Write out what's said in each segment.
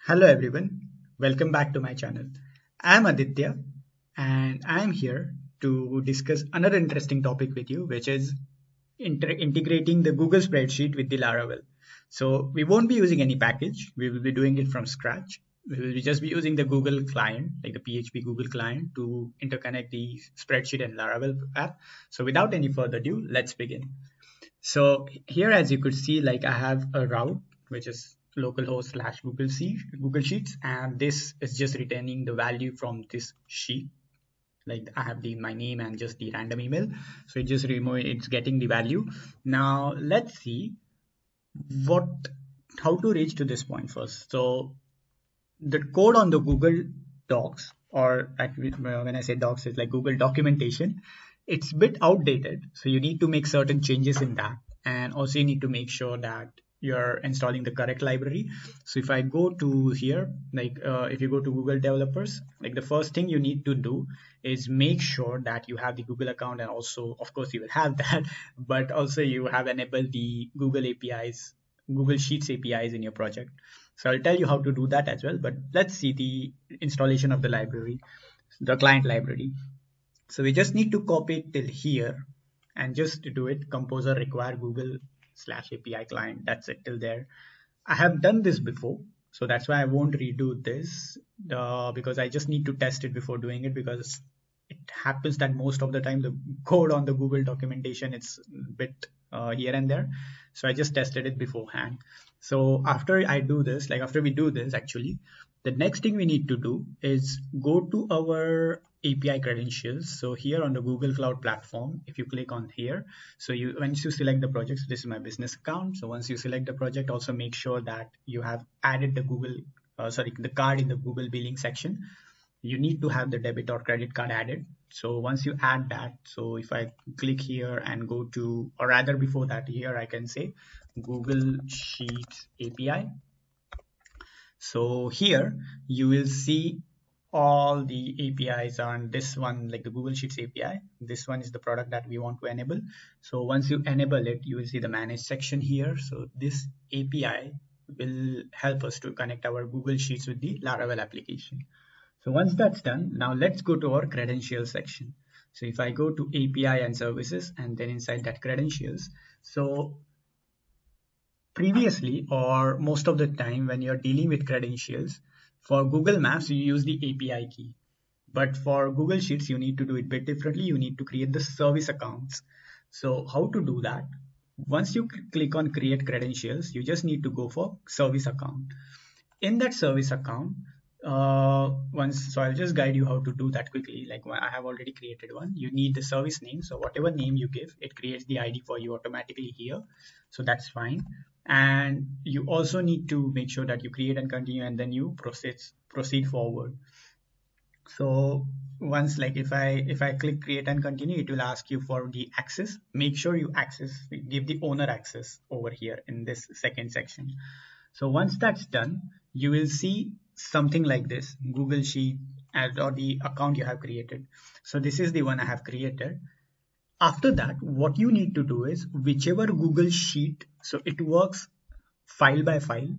Hello everyone, welcome back to my channel. I am Aditya and I am here to discuss another interesting topic with you, which is integrating the Google spreadsheet with the Laravel. So we won't be using any package, we will be doing it from scratch. We will just be using the Google client, like the PHP Google client, to interconnect the spreadsheet and Laravel app. So without any further ado, let's begin. So here, as you could see, like I have a route, which is localhost slash Google Sheets, and this is just returning the value from this sheet. Like I have my name and just the random email. So it just it's getting the value. Now let's see what, how to reach to this point first. So the code on the Google Docs, or actually, when I say docs, it's like Google documentation, it's a bit outdated. So you need to make certain changes in that. And also you need to make sure that you're installing the correct library. So if I go to here, like if you go to Google developers, like the first thing you need to do is make sure that you have the Google account, and also of course you will have that, but also you have enabled the Google APIs, Google Sheets APIs in your project. So I'll tell you how to do that as well, but let's see the installation of the library, the client library. So we just need to copy it till here and just do it composer require Google slash API client. That's it till there. I have done this before, so that's why I won't redo this because I just need to test it before doing it, because it happens that most of the time the code on the Google documentation, it's a bit here and there. So I just tested it beforehand. So after I do this, like after we do this, actually, the next thing we need to do is go to our API credentials. So here on the Google Cloud Platform, if you click on here, so once you select the project, so this is my business account. So once you select the project, also make sure that you have added the the card in the Google billing section. You need to have the debit or credit card added. So once you add that, so if I click here and go to, or rather before that, here I can say Google Sheets API. So here you will see all the APIs on this one, like the Google Sheets API. This one is the product that we want to enable. So once you enable it, you will see the manage section here. So this API will help us to connect our Google Sheets with the Laravel application. So once that's done, now let's go to our credentials section. So if I go to API and services, and then inside that credentials, so previously, or most of the time when you're dealing with credentials, for Google Maps, you use the API key. But for Google Sheets, you need to do it a bit differently. You need to create the service accounts. So how to do that? Once you click on create credentials, you just need to go for service account. In that service account, so I'll just guide you how to do that quickly. Like I have already created one. You need the service name. So whatever name you give, it creates the ID for you automatically here. So that's fine. And you also need to make sure that you create and continue, and then you proceed forward. So once, like if I click create and continue, it will ask you for the access. Make sure you give the owner access over here in this second section. So once that's done, you will see something like this, Google Sheet or the account you have created. So this is the one I have created. After that, what you need to do is whichever Google Sheet, so it works file by file.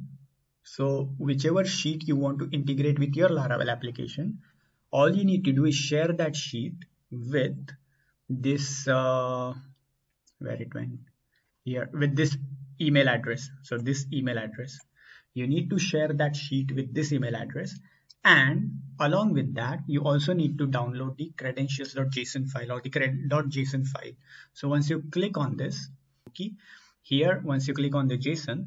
So whichever sheet you want to integrate with your Laravel application, all you need to do is share that sheet with this, where it went here, with this email address. So this email address, you need to share that sheet with this email address. And along with that, you also need to download the credentials.json file or the cred.json file. So once you click on this, okay, here, once you click on the JSON,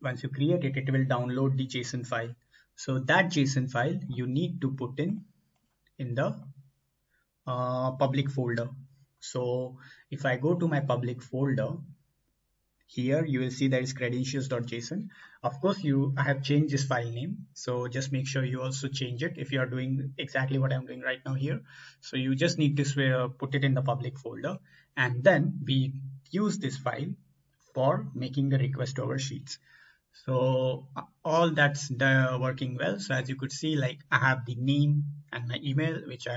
once you create it, it will download the JSON file. So that JSON file you need to put in the public folder. So if I go to my public folder, here you will see there is credentials.json. Of course, I have changed this file name, so just make sure you also change it if you are doing exactly what I'm doing right now here. So you just need to put it in the public folder, and then we use this file for making the request to our sheets. So all that's working well. So as you could see, like I have the name and my email, which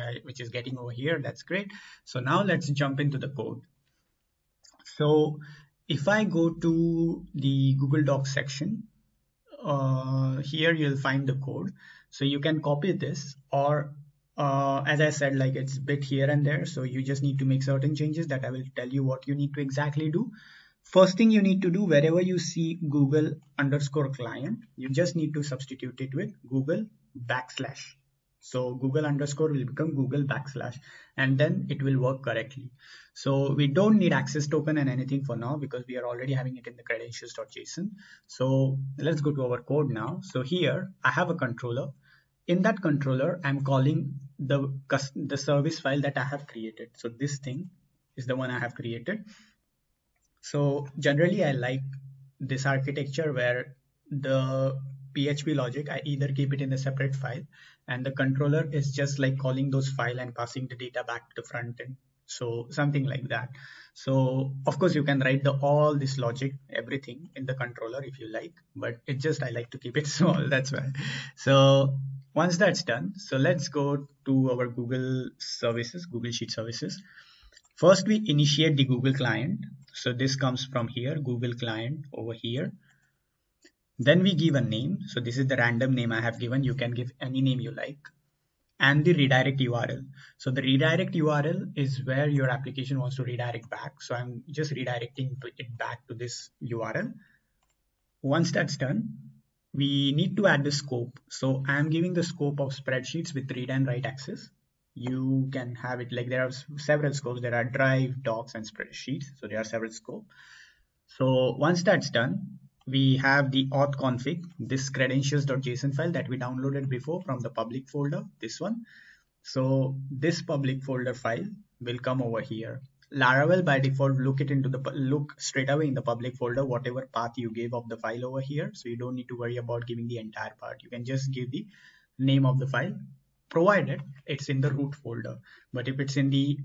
is getting over here. That's great. So now let's jump into the code. So if I go to the Google Docs section, here you'll find the code. So you can copy this, or as I said, like it's bit here and there. So you just need to make certain changes that I will tell you what you need to exactly do. First thing you need to do, wherever you see Google underscore client, you just need to substitute it with Google backslash. So Google underscore will become Google backslash, and then it will work correctly. So we don't need access token and anything for now because we are already having it in the credentials.json. So let's go to our code now. So here I have a controller. In that controller, I'm calling the service file that I have created. So this thing is the one I have created. So generally I like this architecture where the PHP logic, I either keep it in a separate file, and the controller is just like calling those file and passing the data back to the front end. So something like that. So of course you can write all this logic, everything in the controller if you like, but it just, I like to keep it small, that's why. So once that's done, so let's go to our Google services, Google Sheet services. First, we initiate the Google client. So this comes from here, Google client over here. Then we give a name. So this is the random name I have given. You can give any name you like. And the redirect URL. So the redirect URL is where your application wants to redirect back. So I'm just redirecting it back to this URL. Once that's done, we need to add the scope. So I'm giving the scope of spreadsheets with read and write access. You can have it like there are several scopes. There are drive, docs, and spreadsheets. So there are several scopes. So once that's done, we have the auth config, this credentials.json file that we downloaded before from the public folder, this one. So this public folder file will come over here. Laravel by default look straight away in the public folder whatever path you gave of the file over here. So you don't need to worry about giving the entire part. You can just give the name of the file, provided it's in the root folder. But if it's in the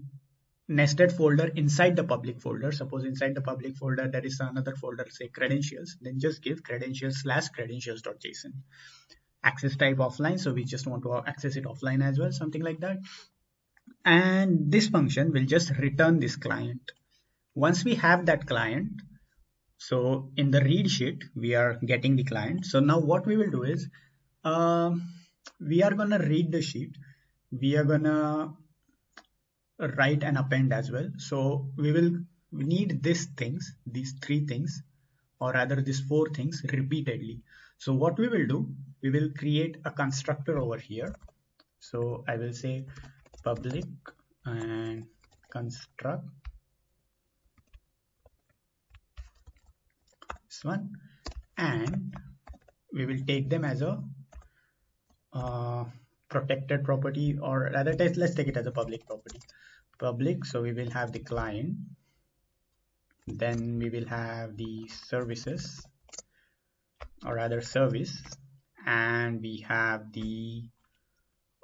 nested folder inside the public folder, suppose inside the public folder there is another folder, say credentials, then just give credentials/credentials.json. Access type offline, so we just want to access it offline as well, something like that. And this function will just return this client. Once we have that client, so in the read sheet we are getting the client. So now what we will do is we are gonna read the sheet, we are gonna write and append as well. So we need these three things, or rather these four things repeatedly. So what we will do, we will create a constructor over here. So I will say public and construct this one, and we will take them as a protected property, or rather let's take it as a public property. Public, so we will have the client, then we will have the services, or rather service, and we have the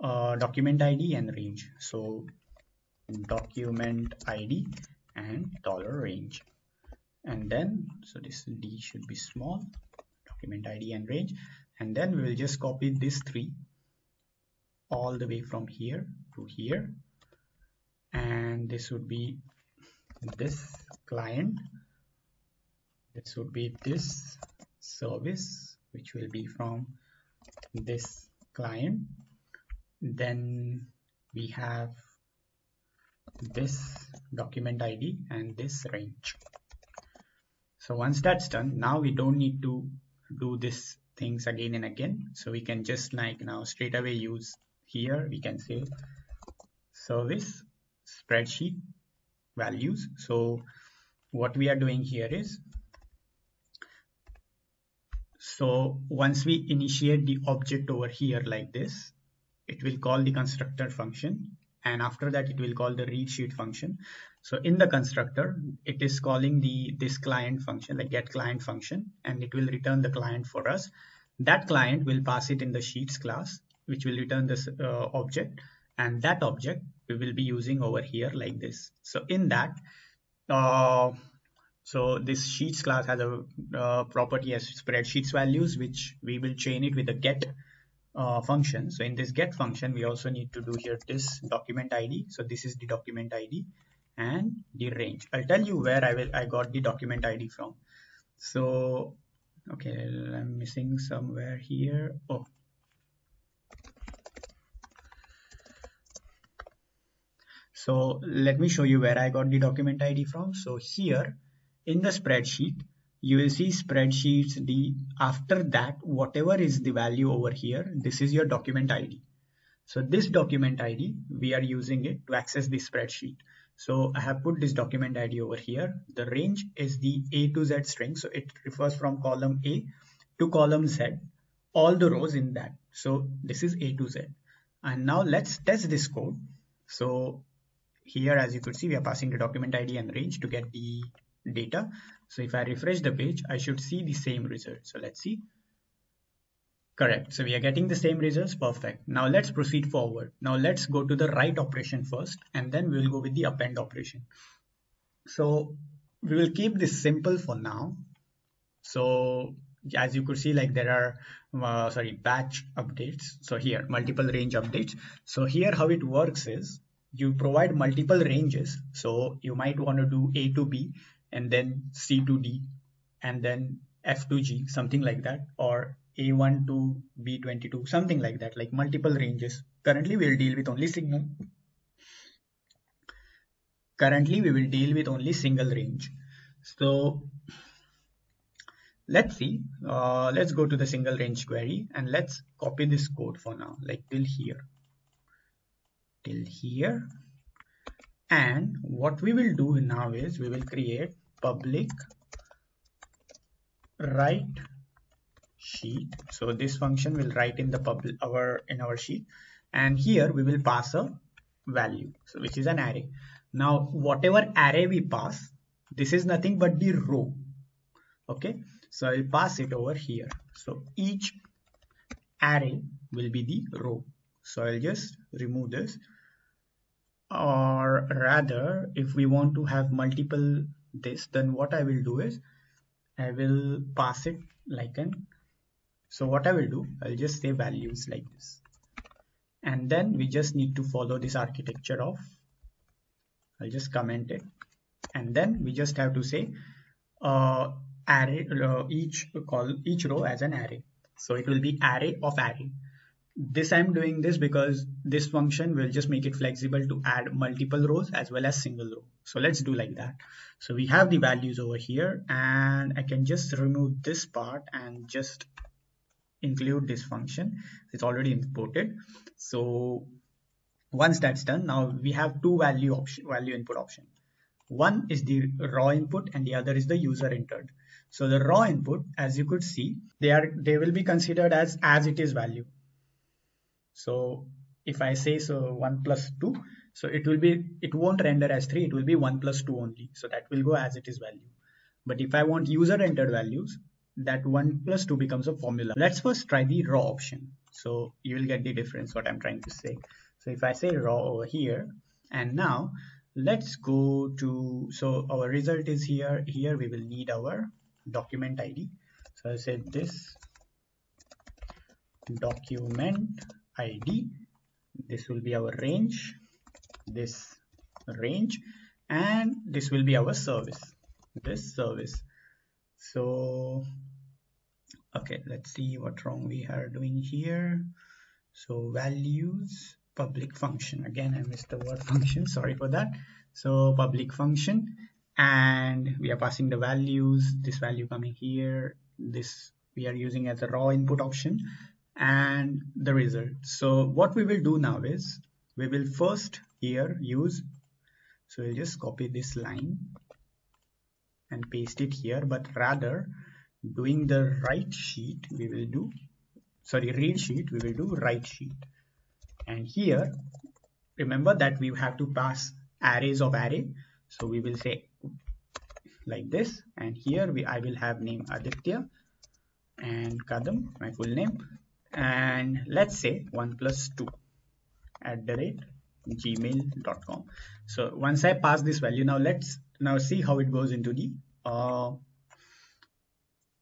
document ID and range. So document ID and $range, and then so this D should be small, document ID and range, and then we will just copy these three all the way from here to here, and this would be this client, this would be this service, which will be from this client, then we have this document ID and this range. So once that's done, now we don't need to do these things again and again, so we can just like now straight away use here, we can say service spreadsheet values. So what we are doing here is, so once we initiate the object over here like this, it will call the constructor function, and after that it will call the read sheet function. So in the constructor it is calling this client function, like get client function, and it will return the client for us. That client will pass it in the sheets class, which will return this object, and that object we will be using over here like this. So in that so this sheets class has a property as spreadsheets values, which we will chain it with a get function. So in this get function we also need to do here this document ID. So this is the document ID and the range. I'll tell you where I got the document ID from. So Okay, I'm missing somewhere here. Oh, so let me show you where I got the document ID from. So here in the spreadsheet, you will see spreadsheets D. After that, whatever is the value over here, this is your document ID. So this document ID, we are using it to access the spreadsheet. So I have put this document ID over here. The range is the A to Z string. So it refers from column A to column Z, all the rows in that. So this is A to Z. And now let's test this code. So here, as you could see, we are passing the document ID and range to get the data. So if I refresh the page, I should see the same result. So let's see. Correct. So we are getting the same results. Perfect. Now let's proceed forward. Now let's go to the write operation first, and then we'll go with the append operation. So we will keep this simple for now. So as you could see, like there are, batch updates. So here, multiple range updates. So here how it works is you provide multiple ranges. So you might want to do A to B and then C to D and then F to G, something like that, or A1 to B22, something like that, like multiple ranges. Currently we will deal with only single range. So let's see, let's go to the single range query and let's copy this code for now, like till here. And what we will do now is we will create public write sheet. So this function will write in the in our sheet, and here we will pass a value, so which is an array. Now whatever array we pass, this is nothing but the row. Okay, so I'll pass it over here. So each array will be the row. So I'll just remove this, or rather if we want to have multiple this, then what I will do is I will pass it like an, so what I will do, I'll just say values like this, and then we just need to follow this architecture of, I'll just comment it, and then we just have to say array, each row as an array. So it will be array of array. This I'm doing this because this function will just make it flexible to add multiple rows as well as single row. So let's do like that. So we have the values over here, and I can just remove this part and just include this function. It's already imported. So once that's done, now we have two value input option. One is the raw input and the other is the user entered. So the raw input, as you could see, they will be considered as it is value. So if I say 1 plus 2, so it won't render as 3, it will be 1 plus 2 only. So that will go as it is value. But if I want user entered values, that 1 plus 2 becomes a formula. Let's first try the raw option. So you will get the difference what I'm trying to say. So if I say raw over here, and now let's go to, so our result is here. Here we will need our document ID. So I said this document ID, this will be our range, this range, and this will be our service, this service. So okay, let's see what wrong we are doing here. So values, public function, again I missed the word function, sorry for that. So public function, and we are passing the values, this value coming here, this we are using as a raw input option, and the result. So what we will do now is we will first here use, so we'll just copy this line and paste it here, but rather doing the write sheet we will do, sorry, read sheet we will do write sheet. And here remember that we have to pass arrays of array, so we will say like this, and here I will have name Aditya and Kadam, my full name, and let's say 1 plus 2 @gmail.com. So once I pass this value, now let's see how it goes into the in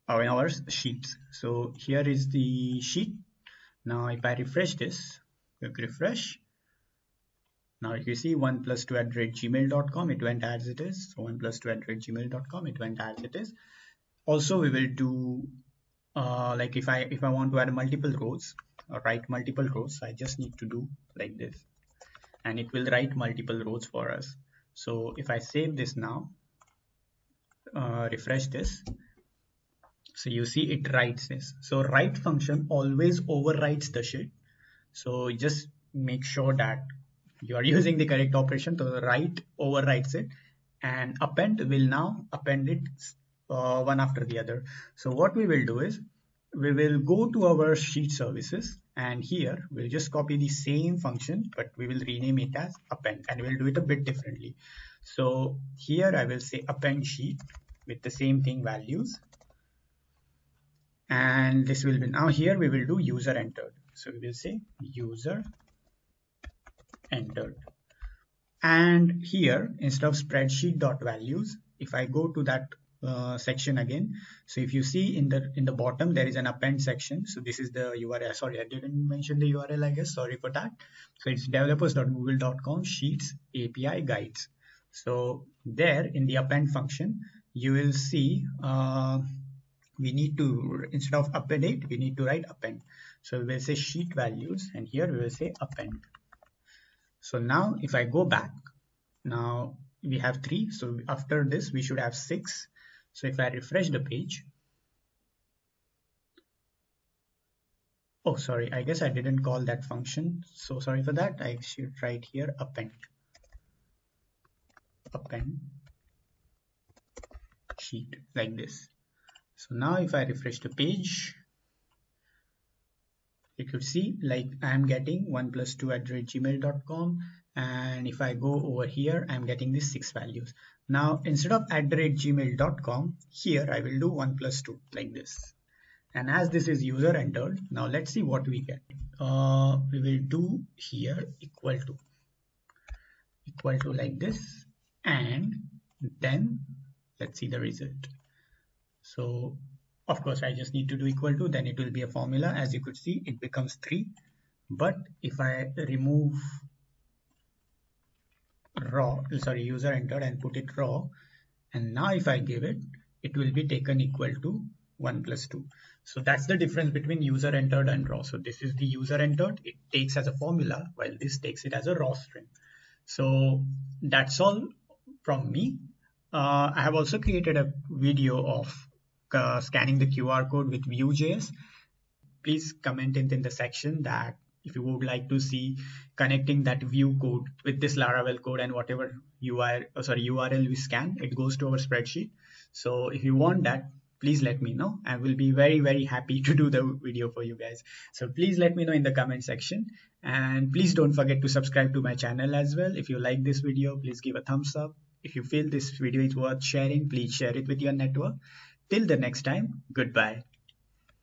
our sheets. So here is the sheet. Now if I refresh this, quick refresh, now if you see 1 plus 2 @gmail.com, it went as it is. So 1 plus 2 @gmail.com, it went as it is. Also we will do like if I want to add multiple rows or write multiple rows, I just need to do like this, and it will write multiple rows for us. So if I save this now, refresh this, so you see it writes this. So write function always overwrites the sheet. So just make sure that you are using the correct operation. So write overwrites it, and append will now append it one after the other. So what we will do is we will go to our sheet services, and here we'll just copy the same function, but we will rename it as append, and we'll do it a bit differently. So here I will say append sheet with the same thing, values, and this will be, now here we will do user entered. So we will say user entered, and here instead of spreadsheet.values, if I go to that section again, so if you see in the bottom there is an append section. So this is the URL. Sorry, I didn't mention the URL, I guess. Sorry for that. So it's developers.google.com sheets API guides. So there in the append function you will see we need to, instead of append it, we need to write append. So we will say sheet values, and here we will say append. So now if I go back, now we have 3. So after this we should have 6. So if I refresh the page, oh sorry, I guess I didn't call that function. So sorry for that. I should write here append sheet like this. So now if I refresh the page, you could see like I am getting 1+2@gmail.com, and if I go over here I'm getting these 6 values. Now instead of @gmail.com, here I will do 1+2 like this, and as this is user entered, now let's see what we get. We will do here equal to like this, and then let's see the result. So of course I just need to do equal to, then it will be a formula. As you could see, it becomes 3. But if I remove raw, sorry, user entered, and put it raw, and now if I give it, it will be taken equal to 1+2. So that's the difference between user entered and raw. So this is the user entered, it takes as a formula, while this takes it as a raw string. So that's all from me. I have also created a video of scanning the QR code with Vue.js. Please comment it in the section that if you would like to see connecting that Vue code with this Laravel code, and whatever URL we scan, it goes to our spreadsheet. So if you want that, please let me know. I will be very, very happy to do the video for you guys. So please let me know in the comment section, and please don't forget to subscribe to my channel as well. If you like this video, please give a thumbs up. If you feel this video is worth sharing, please share it with your network. Till the next time, goodbye.